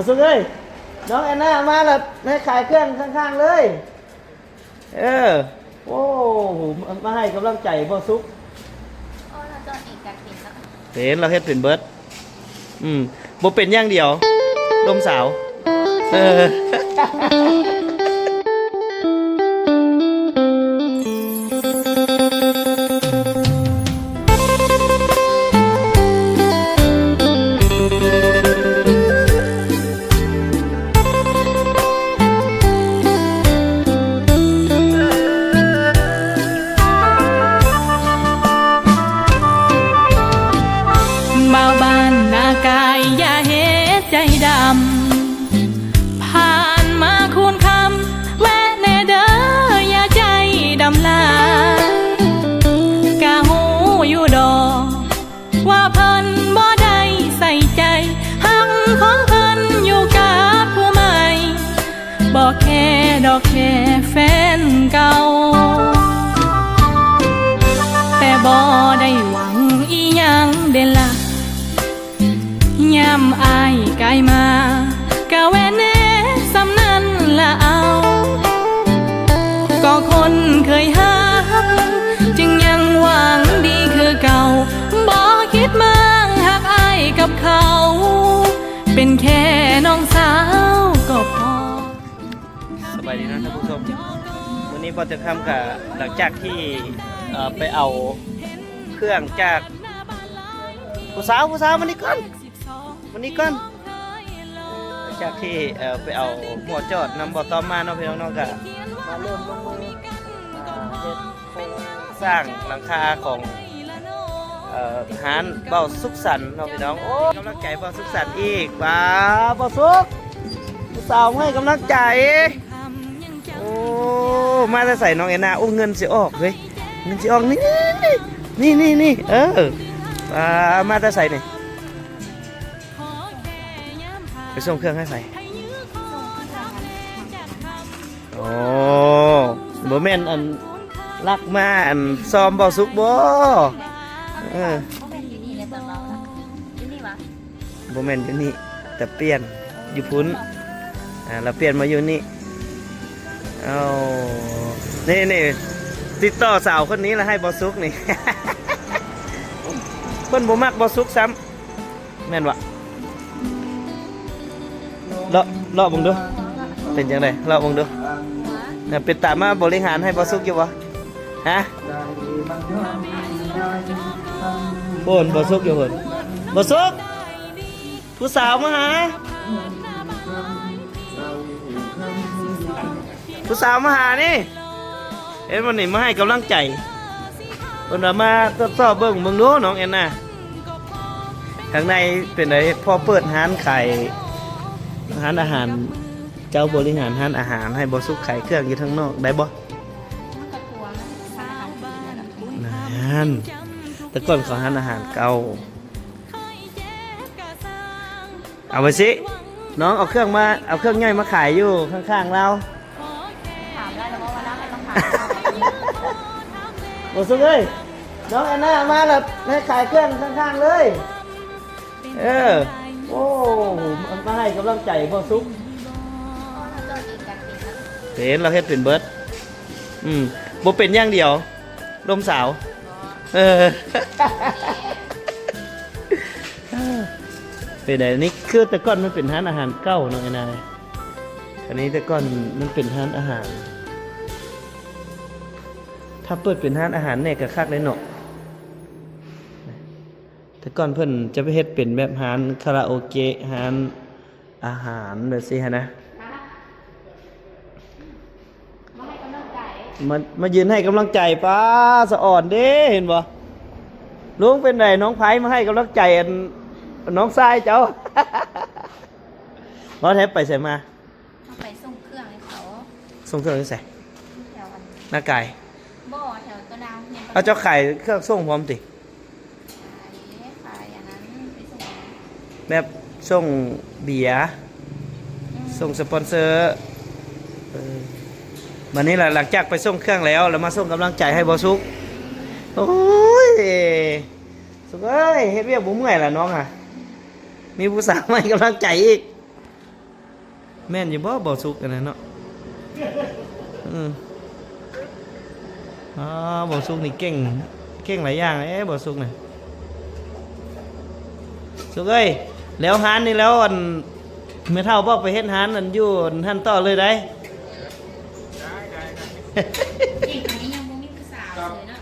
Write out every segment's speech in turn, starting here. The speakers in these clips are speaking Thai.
บสุกเลยน้องแอนนามาแล้วให้ขายเครื่องข้างๆเลยโอ้มาให้กำลังใจบสุกเราจอดอีกกันปิดแล้วเห็นเราเฮ็ดเป็นเบิร์ดบ่เป็นอย่างเดียวลมสาวบ่าวบ้านนากายอย่าเฮ็ดใจดำผ่านมาคูณคำแวะแน่เด้ออย่าใจดำลากะหูอยู่ดอกว่าเพิ่นบ่ได้ใส่ใจหักของเพิ่นอยู่กับผู้ใหม่บ่แค่ดอกแค่แฟนเก่าแต่บ่ได้หวังอีหยังเด่นละยามอายกายมากะแวนแน่สำนั้นละเอาก็คนเคยหักจึงยังหวังดีคือเก่าบ่คิดมั่งหักอายกับเขาเป็นแค่น้องสาวก็พอสบายดีนะท่านผู้ชมวันนี้พอจะทำกับหลังจากที่ไปเอาเครื่องจากผู้สาววันนี้ก่อนจากที่ไปเอาหัวจอดนำบ่อตอมมาเนาะพี่น้องๆก็มาเริ่มลงมือเฮ็ดโครงสร้างหลังคาของร้านเบาสุขสันต์เนาะพี่น้องโอ้กำลังใจเบาสุขสันต์อีกว้าเบาสุขผู้สาวให้กำลังใจโอ้มาจะใส่น้องแอนนาโอ้เงินสิออกเลยเงินสิออกนี่มาจะใส่นี่ไปส่งเครื่องให้ใส่โอ้โมเมนต์อันรักมาอันซ้อมเบาสุกบ่โมเมนต์อยู่นี่แต่เปลี่ยนอยู่พุ้นเราเปลี่ยนมาอยู่นี่เอานี่ติดต่อสาวคนนี้แล้วให้เบาสุกนี่ เพิ่นบ่มักเบาสุกซ้ำแม่นวะเลาะบังดูเป็นยังไงเลาะบังดูเป็นตามาบริหารให้บอสุกอยู่วะฮะโอนบอสุกอยู่โอนบอสุกผู้สาวมาหาผู้สาวมาหานี่เอ็นวันนี้มาให้กำลังใจวันนี้มาทดสอบเบิ้งดูน้องเอ็นน่ะข้างในเป็นอะไรพอเปิดร้านขายร้านอาหารเจ้าบริหารร้านอาหารให้บอสุกขายเครื่องอยู่ทั้งนอกได้บ่นั่นแต่ก่อนขอร้านอาหารเก่าเอาไปสิน้องเอาเครื่องย่อยมาขายอยู่ข้างๆเราถามได้แล้วว่าร้านอะไรต้องขายบอสุกเลยน้องแอนนามาแล้วให้ขายเครื่องข้างๆเลยโอ้มาให้กำลังใจพ่อซุกเห็นเราเฮ็ดเป็นเบิร์ดบ่เป็นอย่างเดียวลมสาวเป็นไงนี่คือแต่ก่อนมันเป็นร้านอาหารเก่าเนาะไอ้นายอันนี้แต่ก่อนมันเป็นร้านอาหารถ้าเปิดเป็นร้านอาหารเนี่ยก็คักเลยเนาะแต่ก่อนเพิ่นจะไปเฮ็ดเป็นแบบร้านคาราโอเกะร้านอาหารแบบสิฮะนะมายืนให้กำลังใจป้าสะอ่อนเด้เห็นบ่ลุงเป็นไงน้องไผ่มาให้กำลังใจน้องทรายเจ้าน้องแทบไปใส่มาไปส่งเครื่องให้เขาส่งเครื่องให้ใส่หน้าไก่บ่แถวตัวดาวเอาเจ้าไข่เครื่องส่งพร้อมติแบบส่งเบียร์ส่งสปอนเซอร์วันนี้แหละหลังจากไปส่งเครื่องแล้วเรามาส่งกำลังใจให้บอสุกโอ้ยสุกเอ้ยเฮ็ดเวียกบุ้มเมื่อยล่ะน้องอ่ะมีผู้สาวให้กำลังใจอีก แม่นอยู่บ่สุกอันนั้นเนาะบ่สุกนี่เก่งหลายอย่างบ่สุกน่ะสุกเอ้ยแล้วหานนี่แล้วอันไม่เท่าบอกไปเฮ็ดหานอันอยู่หันต่อเลยได้ เด็กคนนี้ยังบ่มีผู้สาวเลยเนาะ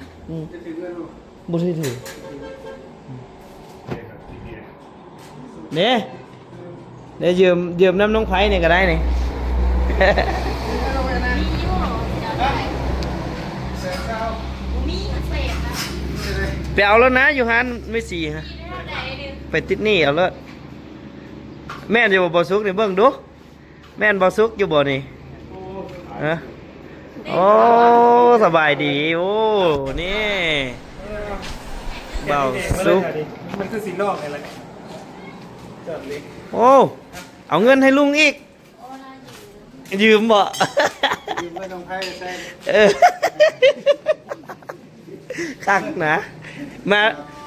บ่ได้ถือเด้เดี๋ยวยืมน้ำน้องไผ่นี่ก็ได้นี่ มีอยู่เดี๋ยวได้บ่มีเศษนะ ไปเอาแล้วนะอยู่หันไม่สีฮะ มีเท่าใดนึง ไปติดหนี่เอาแล้วแม่นอยู่บ่สุกนี่เบิ่งดูแม่นบ่สุกอยู่บ่นี่ฮะโอ้สบายดีโอ้นี่เบาสุก มันคือสีลอกอะไรจอดเล็ก โอ้เอาเงินให้ลุงอีก โอ้น่าอยู่ ยืมบ่ ยืมไม่ต้องไพ่ใช่ เออคักนะ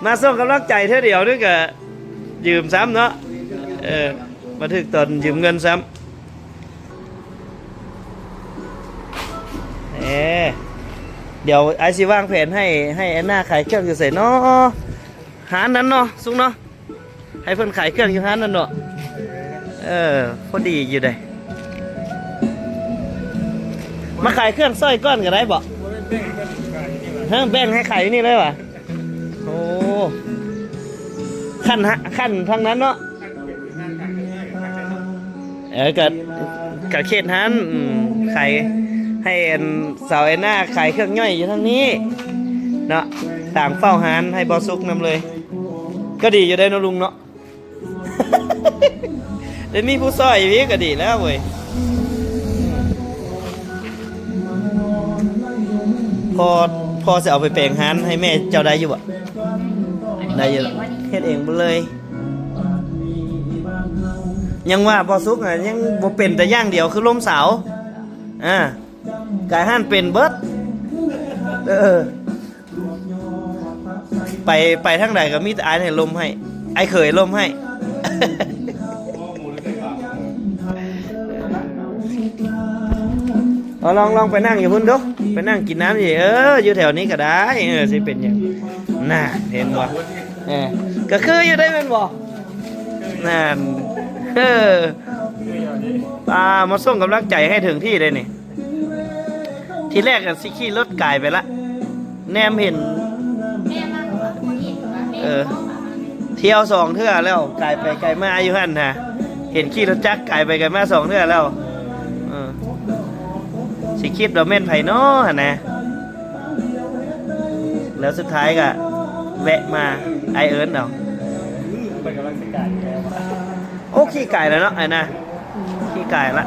มาส่งกำลังใจเท่าเดียวด้วยก็ยืมซ้ำเนาะมาถึกตอนยืมเงินซ้ำเดี๋ยวไอซีวางแผนให้แอนนาขายเครื่องอยู่ใส่เนาะหานั้นเนาะสุกเนาะให้เพิ่นขายเครื่องอยู่หานั้นเนาะพอดีอยู่ได้มาขายเครื่องสร้อยก้อนก็ได้บ่แบ่งให้ขายอยู่นี่เลยวะโอ้ขั้นทางนั้นเนาะกับเขตนั้นขายให้สาวแอนนาขายเครื่องย่อยอยู่ทางนี้เนาะต่างเฝ้าหานให้บอสุกนำเลยก็ดีอยู่ได้นะลุงเนาะ เดี๋ยวมีผู้ซอยอยู่นี่ก็ดีแล้วเว้ยพอจะเอาไปแปลงหานให้แม่เจ้าได้อยู่บ่ได้อยู่เฮ็ดเองบ่เลยยังว่าบอสุกอ่ะยังบ่เป็นแต่อย่างเดียวคือล้มเสา กายห้านเป็นเบิดไปทั้งใดก็มีแต่อายให้ลมให้ไอเคยลมให้ ลองไปนั่งอยู่พุ่นดูไปนั่งกินน้ำสิอยู่แถวนี้ก็ได้สิเป็นอย่างน่าเห็นบ่ก็คืออยู่ได้เป็นบ่นั่นมาส่งกำลังใจให้ถึงที่เลยนี่ทีแรกกันสิขี่รถกายไปละแนมเห็น แม่มาบอกว่าบ่เห็นว่าแม่บอกว่า เที่ยว2 เทื่อแล้วกายไปไกลมาอยู่หั่นนะเห็นขี่รถจักรกายไปไกลมา2 เทื่อแล้วสิคิดว่าแม่นไผน้อหั่นนะแล้วสุดท้ายก็แวะมาไอเอิร์นเอา เป็นกำลังสกัดแล้ว โอ้ขี่ไก่แล้วเนาะไอ้นะขี่ไก่ละ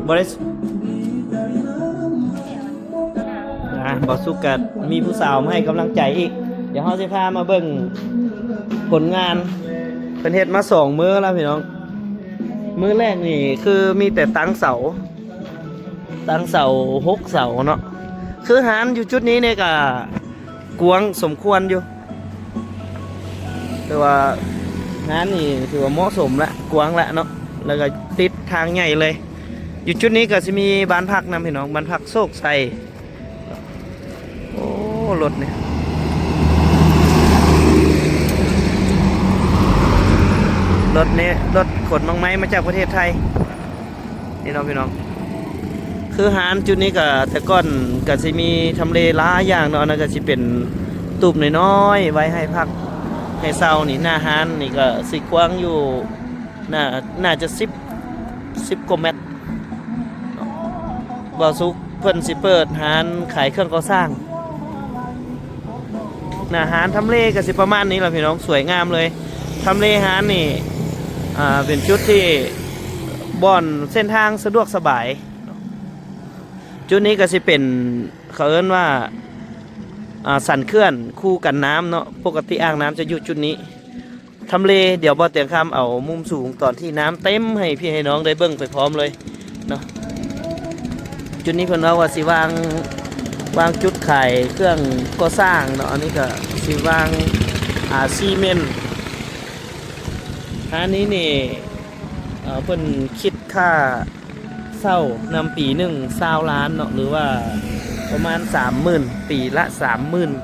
บริสบอสุกัดมีผู้สาวมาให้กำลังใจอีกเดี๋ยวเขาจะพามาเบิ่งผลงานเป็นเฮ็ดมา2 มื้อแล้วพี่น้องมื้อแรกนี่คือมีแต่ตั้งเสา6 เสาเนาะคือหารอยู่จุดนี้เนี่ยก็กวางสมควรอยู่แต่ว่าหารนี่ถือว่าเหมาะสมละกวางละเนาะแล้วก็ติดทางใหญ่เลยอยู่จุดนี้ก็จะมีบ้านพักนำพี่น้องบ้านพักโศกใส่โอ้รถเนี่ยรถขนมังไม้มาจากประเทศไทยนี่น้องพี่น้องคือหารจุดนี้ก็แต่ก่อนก็จะมีทำเลหลายอย่างเนาะนั่นก็จะเป็นตูบน้อยๆไว้ให้พักให้เศร้านี่หน้าหารนี่ก็สิกว้างอยู่น่าจะ10 กว่าเมตรบ่สุกเพิ่นสิเปิดหารขายเครื่องก่อสร้างหน้าหารทำเลก็สิประมาณนี้แหละพี่น้องสวยงามเลยทำเลหารนี่เป็นจุดที่บ่อนเส้นทางสะดวกสบายจุดนี้ก็สิเป็นเขาเอิ้นว่าสันเขื่อนคู่กันน้ำเนาะปกติอ่างน้ำจะอยู่จุดนี้ทำเลเดี๋ยวบ่เตียงคำเอามุมสูงตอนที่น้ำเต็มให้พี่ให้น้องได้เบิ่งไปพร้อมเลยเนาะจุดนี้เพิ่นว่าสิวาง วางจุดขายเครื่องก่อสร้างเนาะอันนี้ก็สิวางซีเมนต์อันนี้นี่เพิ่นคิดค่าเช่านำปีหนึ่ง20 ล้านเนาะหรือว่าประมาณ 30,000 ปีละ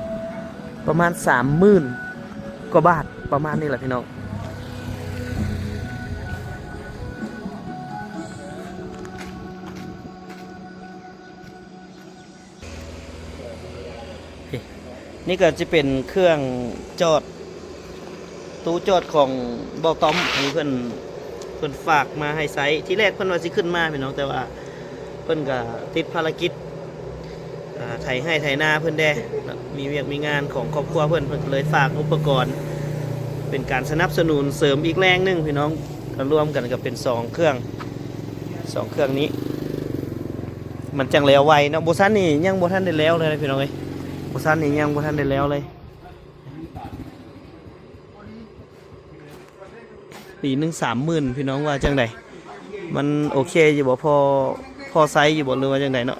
30,000 ประมาณ 30,000 กว่าบาทประมาณนี้แหละพี่น้องนี่ก็จะเป็นเครื่องจอดตู้จอดของเบาต้อมอันนี้เพิ่นฝากมาให้ไซต์ที่แรกเพิ่นว่าสิขึ้นมาพี่น้องแต่ว่าเพิ่นก็ติดภารกิจไถให้ไถนาเพิ่นแด้มีเวียกมีงานของครอบครัวเพิ่นก็เลยฝากอุปกรณ์เป็นการสนับสนุนเสริมอีกแรงหนึงพี่น้องก็รวมกันก็เป็น2เครื่องนี้มันจังแล้วไวเนาะบ่ซันนี่ยังบ่ทันได้แล้วเลยนะพี่น้องเอ้ยบ่ซันนี่ยังบ่ทันได้แล้วเลยปีหนึ่ง30,000พี่น้องว่าจังไดมันโอเคอยู่บ่พอไซส์อยู่บ่หรือว่าจังไดเนาะ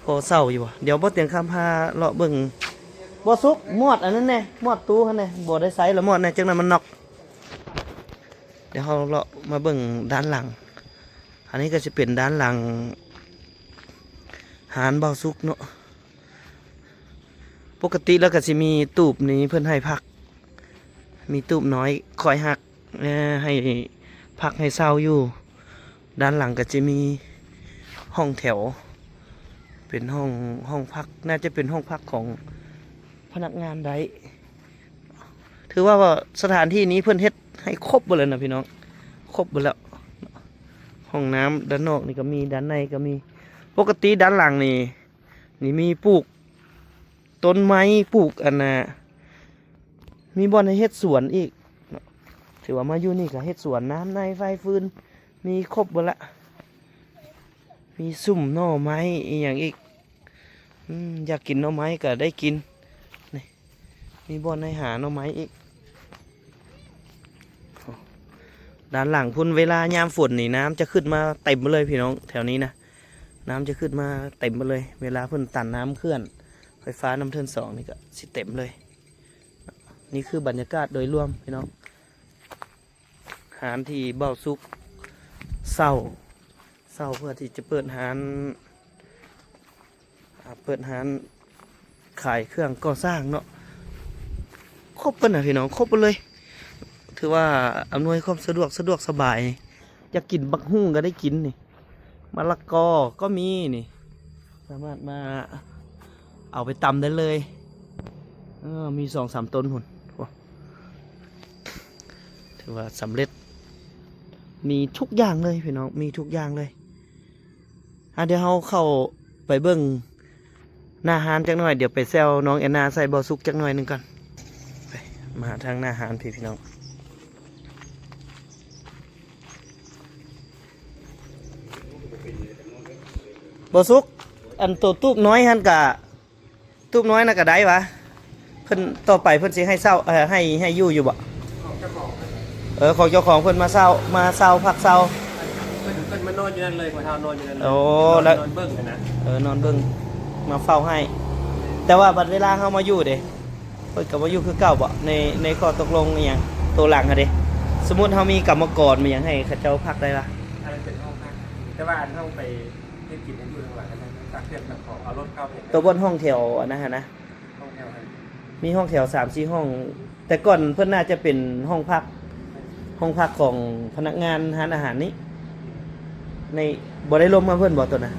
พอเศร้าอยู่บ่เดี๋ยวบ่เตียงคำพาเลาะเบิ่งบ่สุกมอดอันนั้นแน่มอดตู้หั่นแน่บ่ได้ไซส์ละมอดแน่จังนั้นมันน็อกเดี๋ยวเราเลาะมาเบิ่งด้านหลังอันนี้ก็จะเป็นด้านหลังหานเบาสุกเนาะปกติแล้วก็สิมีตูบนี้เพิ่นให้พักมีตูบน้อยคอยหักให้พักให้เศร้าอยู่ด้านหลังก็จะมีห้องแถวเป็นห้องพักน่าจะเป็นห้องพักของพนักงานได้ถือว่าสถานที่นี้เพิ่นเฮ็ดให้ครบหมดเลยนะพี่น้องครบหมดแล้วห้องน้ำด้านนอกนี่ก็มีด้านในก็มีปกติด้านหลังนี่มีปลูกต้นไม้ปลูกอันน่ะมีบ่อนให้เฮ็ดสวนอีกถือว่ามาอยู่นี่ก็เฮ็ดสวนน้ำในไฟฟืนมีครบหมดละมีสุ่มหน่อไม้อีกอย่างอีกอยากกินหน่อไม้ก็ได้กินนี่มีบ่อนให้หาหน่อไม้อีกด้านหลังพุ่นเวลายามฝนนี่น้ำจะขึ้นมาเต็มเลยพี่น้องแถวนี้นะน้ำจะขึ้นมาเต็มเลยเวลาพุ่นตันน้ำเคลื่อนไฟฟ้าน้ำเทิน2นี่ก็สิเต็มเลยนี่คือบรรยากาศโดยรวมพี่น้องหารที่เบ้าซุกเศร้าเพื่อที่จะเปิดหารขายเครื่องก่อสร้างเนาะครบกันนะพี่น้องครบไปเลยถือว่าอำนวยความสะดวกสบายอยากกินบักฮุ่งก็ได้กินนี่มะละกอก็มีนี่สามารถมาเอาไปตำได้เลยมี 2-3 ต้นหุ่นถือว่าสำเร็จมีทุกอย่างเลยพี่น้องมีทุกอย่างเลยเดี๋ยวเราเข้าไปเบิ่งหน้าหานจักหน่อยเดี๋ยวไปแซวน้องแอนนาใส่บ่อซุกจักหน่อยหนึงก่อนไปมาทางหน้าหานพี่น้องบ่อซุกอันตัวตูบน้อยหันกะตูบน้อยน่ะก็ได้วะเพิ่นต่อไปเพิ่นสิให้เช่าให้อยู่บ่ของเจ้าของเพิ่นมาเช่าพักเช่าเพิ่นมานอนอยู่นั่นเลยมาเท่านอนอยู่นั่นเลย โอ้แล้ว นอนเบิ่งนะนอนเบิ่งมาเฝ้าให้แต่ว่าบัดเวลาเฮามาอยู่เด้เพิ่นก็บ่อยู่คือเก่าบ่ในข้อตกลงอีหยังตัวหลังอะเด้สมมุติเฮามีกรรมกรมีหยังให้เขาเจ้าพักได้ล่ะอันนั้นเป็นห้องพักแต่ว่าอันห้องไปเฮ็ดกินให้อยู่ข้างหลังกันนะตักเตือนขอเอารถเข้าไป ตัวบนห้องแถวอันนั้นนะ ห้องแถวนั้น มีห้องแถว 3-4 ห้อง แต่ก่อนเพิ่นน่าจะเป็นห้องพักของพนักงานร้านอาหารนี้ในบ่ได้ลมมาเพิ่นบ่ตัวน่ะ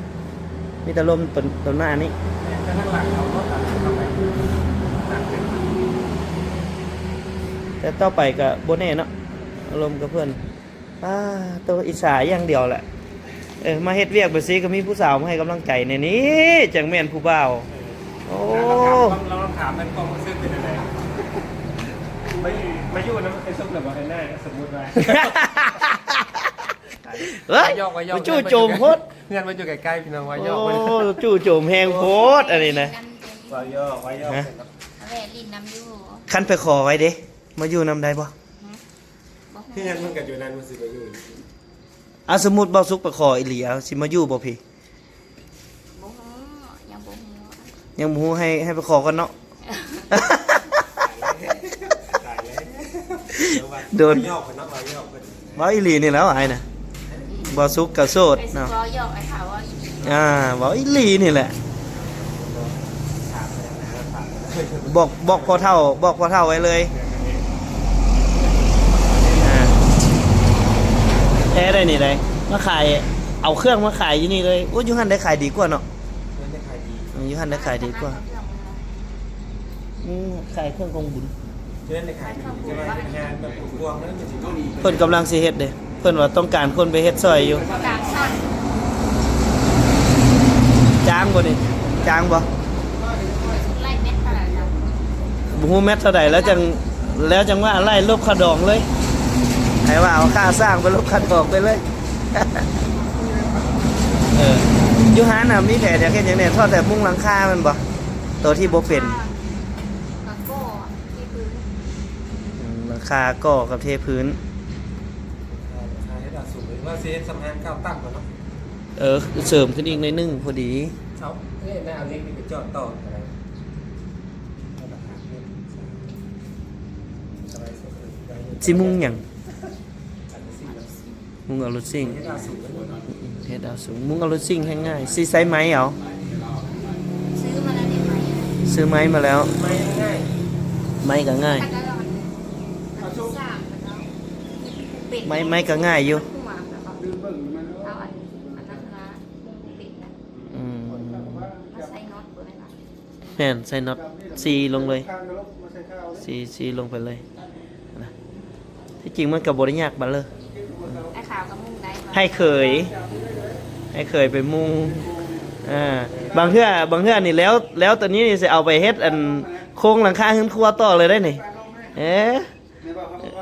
มีแต่ลมต้นหน้านี้ แต่ข้างหลังเอารถเข้าไปตักเตือน แต่ต่อไปก็บ่แน่เนาะอารมณ์กับเพื่อนตัวอิสาอย่างเดียวแหละมาเฮ็ดเวียกแบบนี้ก็มีผู้สาวมาให้กำลังใจในนี้จังแม่นผู้บ่าวโอ้ เราลองถามมันกองซึ่งเป็นอะไรมาอยู่นะไอ้ซุปแบบว่าไอ้หน้าสมมุติว่า เฮ้ยมาจู่โจมโพด เงินมันอยู่ใกล้ๆพี่น้องว่ายอก โอ้จู่โจมแหงโพดอะไรนะ ว่ายอก เอาแหวนลินน้ำอยู่ คันไปขอไว้เด้มาอยู่นำได้บ่ ที่นั่นมันกับอยู่นั่นมันสิมาอยู่สมมุติบ่สุกไปขออีหลีเอาสิมาอยู่บ่พี่ โอ้โหย ยังบ่ฮู้ ยังบ่ฮู้ให้ไปขอกันเนาะ ตายแล้ว โดน ย่อกันเนาะย่อกัน เว้าอีหลีนี่แล้วไอ้น่ะบ่สุกก็โสด ไปสิ เนาะ บ่ยอกไอ้ข่าวว่า เว้าอีหลีนี่แหละบอกพ่อเฒ่าไว้เลยแท้ได้นี่ได้มาขายเอาเครื่องมาขายอยู่นี่เลยโอ้ยอยู่หั่นได้ขายดีกว่าเนาะ มันได้ขายดี อยู่หั่นได้ขายดีกว่าขายเครื่องกองบุญ เพื่อนได้ขายดีจะมาเป็นงานแบบพวงแล้วมันจะดี เพิ่นกำลังสิเฮ็ดเด้เพิ่นว่าต้องการคนไปเฮ็ดซอยอยู่ กลางช่อน จ้างบ่นี่จ้างบ่ ไล่เม็ดขนาดนั้น บ่ฮู้แมตเท่าใดแล้วจังว่าไล่ลบค่าดองเลยให้ว่าเอาค่าสร้างไปลบค่าดองไปเลย อยู่หาน่ะมีแผนอยากเฮ็ดหยังแหน่ทอดแต่มุ้งหลังคามันบ่ตัวที่บ่เป็น แล้วก็ที่พื้น หลังคาก่อกับเทพื้น ขายให้ดาวสูงเลยว่าเซฟสำนักข้าวตั้งก่อนเนาะ เสริมขึ้นอีกหน่อยนึงพอดี เขาแม่เอาเล็กนี่ไปจอดต่ออะไร สิมุงหยังมุงเอารถซิ่ง ให้ดาวสูงเลย เฮ็ดเอาสูงมุงเอารถซิ่งให้ง่ายสิใช้ไม้เอา ซื้อมาแล้วได้ไหม ซื้อไม้มาแล้ว ไม่ง่าย ไม้ก็ง่าย ถ้าก็เราเอาชุบสามแล้วปิด ไม้ก็ง่ายอยู่ หัวแล้วก็เอาอันนั้นนะปิดนะ อืม เอาใส่น็อตเปิดเลยนะ แม่นใส่น็อตซีลงเลยซีลงไปเลยนะที่จริงมันก็บ่ได้ยากบัดเลย ไอ้ขาวกับมุ้งได้มา ให้เคยไปมุงบางเทื่อนี่แล้วตอนนี้นี่สิเอาไปเฮ็ดอันโครงหลังคาขึ้นครัวต่อเลยได้นี่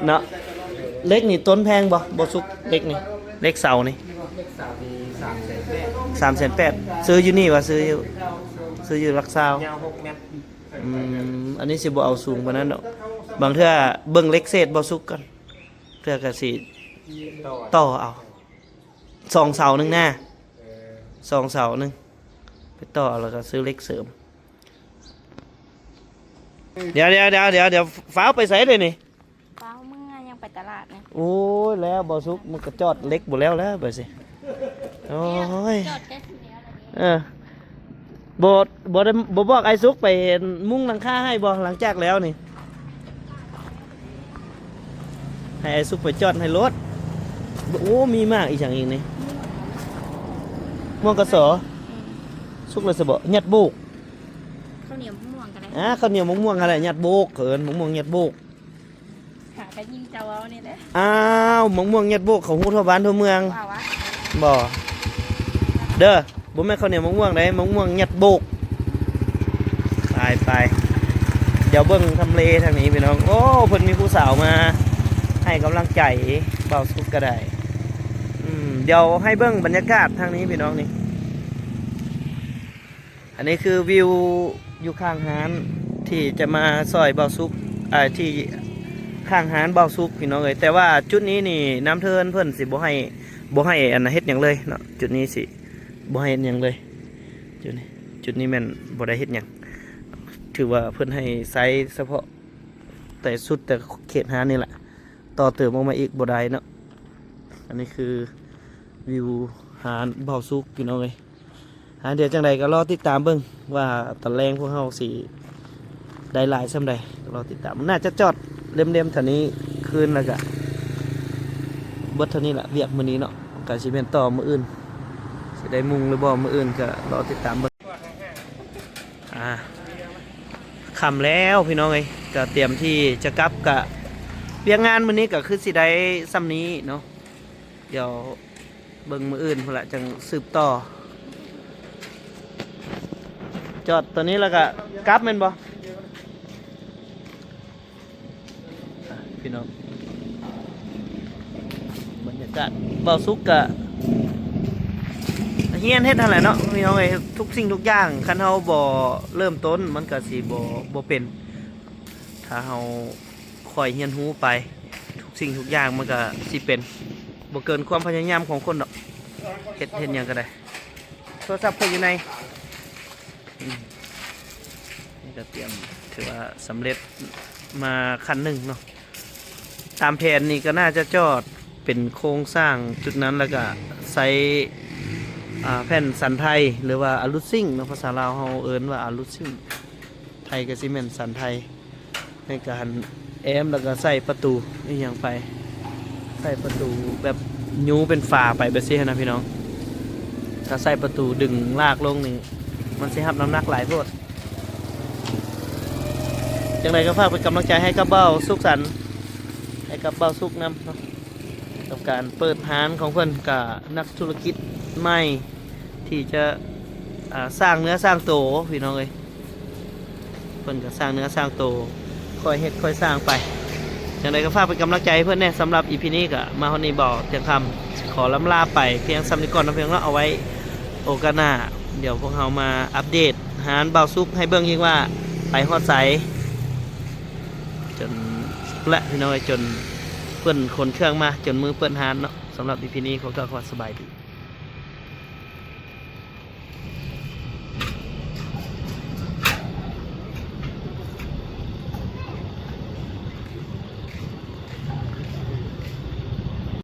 เนาะเล็กนี่ต้นแพงบ่สุกเล็กนี่เล็กเสานี่ เลขสามมี300,000 380,000ซื้ออยู่นี่ว่าซื้ออยู่รักซาวย าว6 เมตร อันนี้สิบ่เอาสูงปานนั้นดอกบางเทื่อเบิ่งเล็กเศษบ่สุกก่อนเทื่อก็สิต่อเอา2เสานึงหน้า2เสานึงไปต่อแล้วก็ซื้อเล็กเสริมเดี๋ยวฟ้าวไปไสเลยนี่ เป้าเมื่อยังไปตลาดนะ โอ้ยแล้วบ่สุกมันก็จอดเล็กบ่แล้วไปสิโอ้ย จอดแค่ทีเดียวเลย บ่บอกไอ้สุกไปมุ้งหลังคาให้บ่หลังจากแล้วนี่ให้ไอ้สุกไปจอดให้รถโอ้มีมากอีกอย่างอีกนี่ม่วงกระสอสุกเลยสิบ่ยัดโบก ข้าวเหนียวมะม่วงกันเลย ข้าวเหนียวมะม่วงอะไรยัดโบกเขินมะม่วงยัดโบก หากระยิงเจ้าเอาเนี่ยแหละ อ้าวมะม่วงยัดโบกเขาฮู้ทั่วบ้านทั่วเมือง ว่าวะ บ่เด้อบ่แม่นข้าวเหนียวมะม่วงได้มะม่วงยัดโบกไปเดี๋ยวเบิ่งทำเลทางนี้พี่น้องโอ้เพิ่นมีผู้สาวมาให้กำลังใจเบาสุกก็ได้เดี๋ยวให้เบิ่งบรรยากาศทางนี้พี่น้องนี่อันนี้คือวิวอยู่ข้างหานที่จะมาซอยเบาสุกที่ข้างหานเบาสุกพี่น้องเอ้ยแต่ว่าจุดนี้นี่น้ำเทินเพิ่นสิบ่ให้อันเฮ็ดหยังเลยเนาะจุดนี้สิบ่ให้เฮ็ดหยังเลยจุดนี้แม่นบ่ได้เฮ็ดหยังถือว่าเพิ่นให้ไซส์เฉพาะแต่สุดแต่เขตหานนี่แหละต่อเติมออกมาอีกบ่ได้เนาะอันนี้คือวิวหานเบาสุกพี่น้องเอ้ยเดี๋ยวจังใดก็รอติดตามเบิ่งว่าตอนแรงพวกเฮาสิได้หลายส่ำใดรอติดตามน่าจะจอดเล่มๆเท่านี้คืนแล้วก็เบิดเท่านี้ล่ะเวียกมื้อนี้เนาะก็สิเป็นต่อมื้ออื่นสิได้มุงหรือบ่มื้ออื่นก็รอติดตามเบิ่งค่ำแล้วพี่น้องเอ้ยก็เตรียมที่จะกลับกะเวียกงานมื้อนี้ก็คือสิได้ซ้ำนี้เนาะเดี๋ยวเบิ่งมื้ออื่นพุ่นละจังสืบต่อจอดตัวนี้แล้วก็กลับแม่นบ่พี่น้องบรรยากาศเบาสุกกะเฮียนเฮ็ดเท่าไหร่เนาะพี่น้องเอ้ยทุกสิ่งทุกอย่างคันเฮาบ่เริ่มต้นมันก็สิบ่เป็นถ้าเฮาค่อยเรียนรู้ไปทุกสิ่งทุกอย่างมันก็สิเป็นบ่เกินความพยายามของคนดอกเฮ็ดหยังก็ได้โทรศัพท์เพิ่นอยู่ใน นี่ก็เตรียมถือว่าสำเร็จมาคันหนึ่งเนาะตามแผนนี่ก็น่าจะจอดเป็นโครงสร้างจุดนั้นแล้วก็ใส่แผ่นสันไทยหรือว่าอะลูซิ่งเนาะภาษาลาวเฮาเอิ้นว่าอะลูซิ่งไทยก็สิแม่นสันไทยในการแอมแล้วก็ใส่ประตูอีหยังไปใส่ประตูแบบยูเป็นฝาไปแบบนี้นะพี่น้องถ้าใส่ประตูดึงลากลงนี่มันสิรับน้ำหนักหลายโพดจังไรก็ฝากเป็นกำลังใจให้กับเบ้าสุขสันต์ให้กับเบ้าสุขนำเนาะกับการเปิดร้านของเพิ่นกับนักธุรกิจใหม่ที่จะสร้างเนื้อสร้างโตพี่น้องเอ้ยเพิ่นก็สร้างเนื้อสร้างโตค่อยเฮ็ดค่อยสร้างไปจังไรก็ฝากเป็นกำลังใจให้เพิ่นแน่สำหรับอีพีนี้ก็มาฮอดนี้บอกเพียงคำขอล้ำลาไปเพียงซ้ำนี้ก่อนนะเพียงเนาะเอาไว้โอกาสหน้าเดี๋ยวพวกเรามาอัปเดตร้านเบ้าสุขให้เบิ่งยิ่งว่าไปฮอดไสจนและพี่น้อยจนเปิ้นคนเครื่องมาจนมือเปิ้นหานเนาะสำหรับอีพีนี้ขอกล่าวสบายดี